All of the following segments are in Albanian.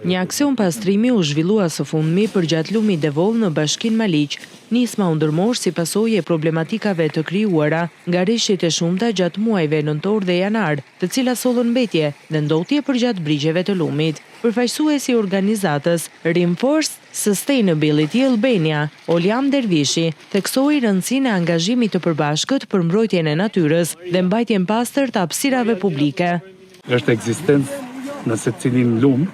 Një aksion pastrimi u zhvillua së fundmi përgjatë lumit Devol në Bashkinë Maliq, nisma u ndërmosh si pasojë e problematikave të krijuara nga rishjet e shumta gjatë muajve nëntor dhe janar, të cilat sollën mbetje dhe ndotje përgjatë brigjeve të lumit. Përfaqësuesi i organizatës Reinforced Sustainability Albania, Oliam Dervishi, theksoi rëndësinë e angazhimit të përbashkët për mbrojtjen e natyrës dhe mbajtjen pastër të hapësirave publike. Është ekzistencë në secilin lum,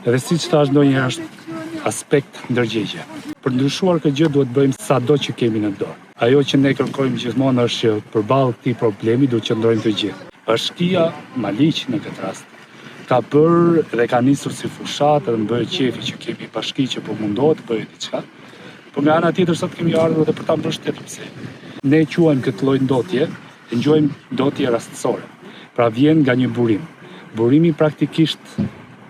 edhe siç thash ndonjëherë është aspekt ndërgjegje. Për ndryshuar këtë gjë duhet bëjmë sado që kemi në dorë. Ajo që ne kërkojmë gjithmonë është që përballë këtij problemi duhet të qëndrojmë të gjithë. Bashkia Maliq në këtë rast ka bërë dhe ka nisur si fushat dhe më bëjë qefi që kemi bashki që po mundohet të bëjë diçka. Por nga ana tjetër sot kemi ardhur edhe për ta mbështetur pse. Ne quajmë këtë lloj ndotje, e ngjojmë ndotje rastësore. Pra vjen nga një burim. Burimi praktikisht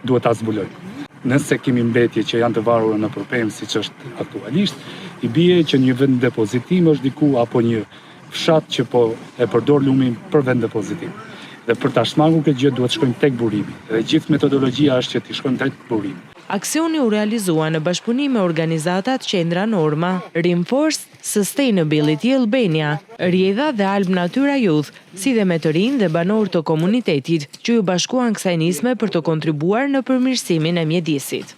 duhet ta zbulojmë. Nëse kemi mbetje që janë të varura në përpemë siç është aktualisht, i bie që një vend depozitim është diku apo një fshat që po e përdor lumin për vend depozitim. Dhe për ta shmangur këtë gjë duhet shkojmë tek burimi. Dhe gjithë metodologjia është që të shkojmë tek burimi. Aksioni u realizua në bashkëpunim me organizatat Qendra Norma, Reinforced Sustainability Albania, Rjedha dhe Alb Natyra Youth, si dhe me të rinj dhe banor të komunitetit, që u bashkuan kësaj nisme për të kontribuar në përmirësimin e mjedisit.